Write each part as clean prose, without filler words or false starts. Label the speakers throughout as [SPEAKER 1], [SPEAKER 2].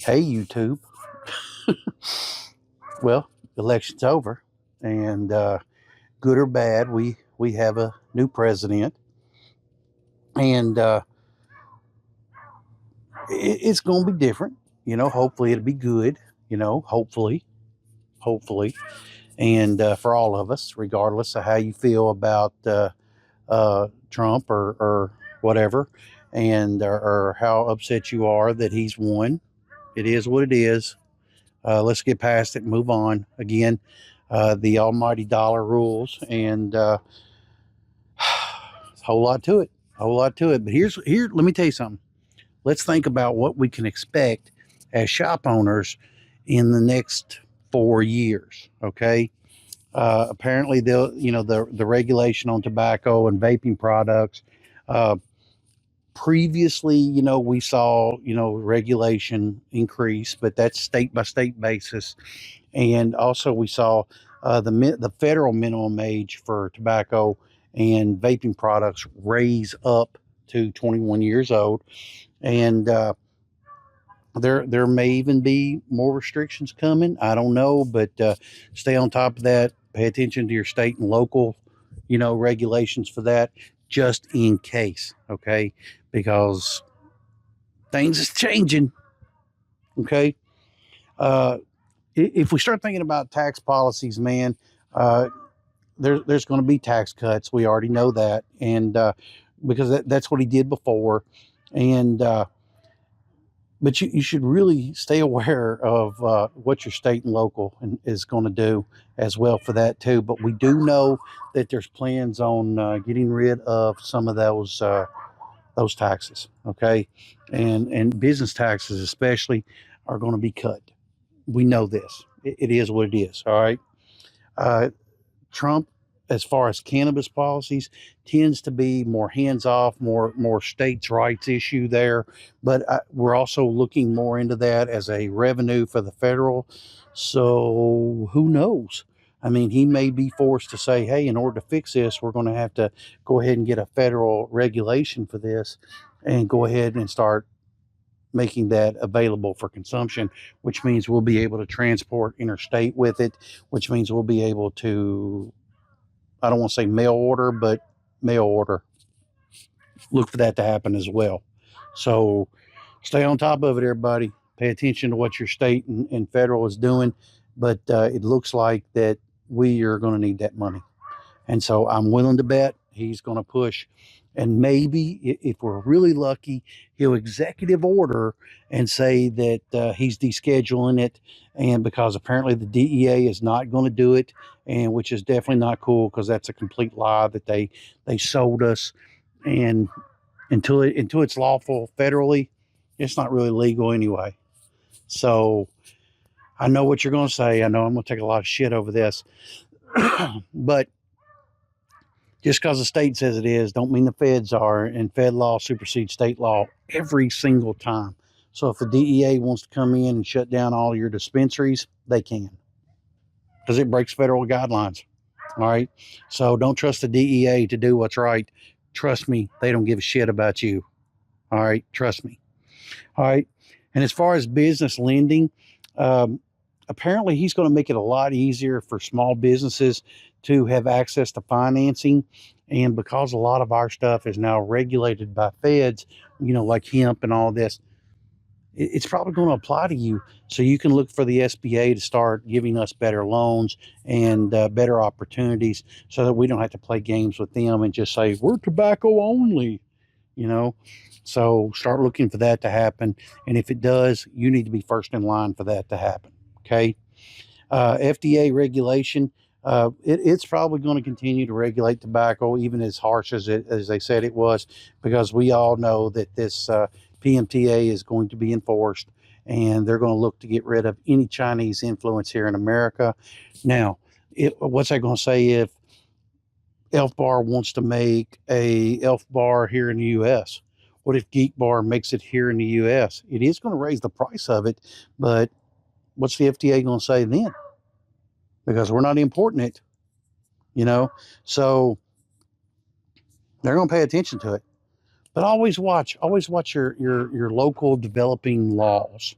[SPEAKER 1] Hey, YouTube. Well, election's over, and good or bad, we have a new president, and it's going to be different. Hopefully it'll be good. Hopefully, and for all of us, regardless of how you feel about Trump or whatever, and or how upset you are that he's won. It is what it is. Let's get past it and move on. Again, the almighty dollar rules, and a whole lot to it. A whole lot to it. But here. Let me tell you something. Let's think about what we can expect as shop owners in the next 4 years. Okay. Apparently, the regulation on tobacco and vaping products. Previously, we saw regulation increase, but that's state by state basis. And also we saw the federal minimum age for tobacco and vaping products raise up to 21 years old. And there may even be more restrictions coming. I don't know, but stay on top of that. Pay attention to your state and local, regulations for that, just in case. Okay, because things is changing. Okay. If we start thinking about tax policies, man, there's going to be tax cuts. We already know that, and because that's what he did before, and but you should really stay aware of what your state and local is going to do as well for that too. But we do know that there's plans on getting rid of some of those taxes, okay, and business taxes especially are going to be cut. We know this. It is what it is. All right. Trump, as far as cannabis policies, tends to be more hands off, more states' rights issue there. But we're also looking more into that as a revenue for the federal. So who knows? I mean, he may be forced to say, hey, in order to fix this, we're going to have to go ahead and get a federal regulation for this and go ahead and start making that available for consumption, which means we'll be able to transport interstate with it, which means we'll be able to, I don't want to say mail order, but mail order. Look for that to happen as well. So stay on top of it, everybody. Pay attention to what your state and federal is doing. But it looks like that we are going to need that money. And so I'm willing to bet he's going to push. And maybe if we're really lucky, he'll executive order and say that he's descheduling it. And because apparently the DEA is not going to do it, and which is definitely not cool because that's a complete lie that they sold us. And until it's lawful federally, it's not really legal anyway. So I know what you're going to say. I know I'm going to take a lot of shit over this. But just because the state says it is, don't mean the feds are, and fed law supersedes state law every single time. So if the DEA wants to come in and shut down all your dispensaries, they can, because it breaks federal guidelines. All right. So don't trust the DEA to do what's right. Trust me, they don't give a shit about you. All right. Trust me. All right. And as far as business lending, apparently he's going to make it a lot easier for small businesses to have access to financing. And because a lot of our stuff is now regulated by feds, like hemp and all this, it's probably going to apply to you. So you can look for the SBA to start giving us better loans and better opportunities so that we don't have to play games with them and just say, we're tobacco only, So start looking for that to happen. And if it does, you need to be first in line for that to happen. Okay. FDA regulation. It's probably going to continue to regulate tobacco, even as harsh as they said it was, because we all know that this PMTA is going to be enforced, and they're going to look to get rid of any Chinese influence here in America. Now, what's that going to say if Elf Bar wants to make a Elf Bar here in the U.S.? What if Geek Bar makes it here in the U.S.? It is going to raise the price of it, but what's the FDA going to say then? Because we're not importing it, so they're going to pay attention to it. But always watch your local developing laws,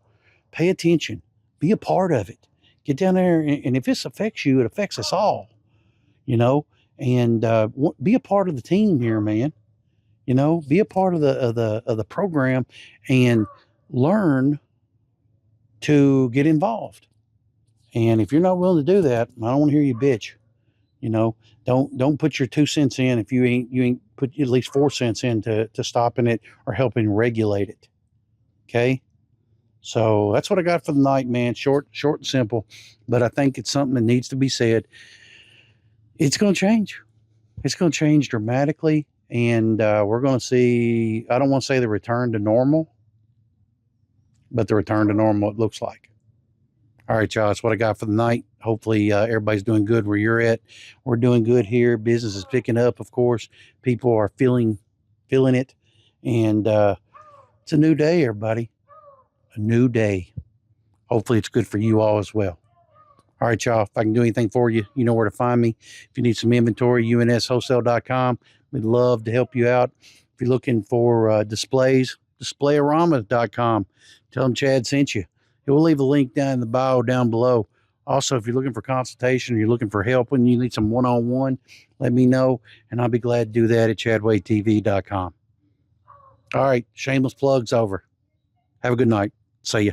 [SPEAKER 1] Pay attention. Be a part of it. Get down there, and if this affects you, it affects us all, you know. And be a part of the team here, man. You know, be a part of the program, and learn to get involved. And if you're not willing to do that, I don't want to hear you bitch. You know, don't put your 2 cents in if you ain't put at least 4 cents in to stopping it or helping regulate it. Okay. So that's what I got for the night, man. Short and simple, but I think it's something that needs to be said. It's going to change. It's going to change dramatically, and we're going to see. I don't want to say the return to normal, but the return to normal it looks like. All right, y'all. That's what I got for the night. Hopefully, everybody's doing good where you're at. We're doing good here. Business is picking up, of course. People are feeling it, and it's a new day, everybody. A new day. Hopefully, it's good for you all as well. All right, y'all. If I can do anything for you, you know where to find me. If you need some inventory, UNSWholesale.com. We'd love to help you out. If you're looking for displays, displayarama.com. Tell them Chad sent you. We'll leave a link down in the bio down below. Also, if you're looking for consultation or you're looking for help and you need some one-on-one, let me know, and I'll be glad to do that at chadwaytv.com. All right, shameless plugs over. Have a good night. See ya.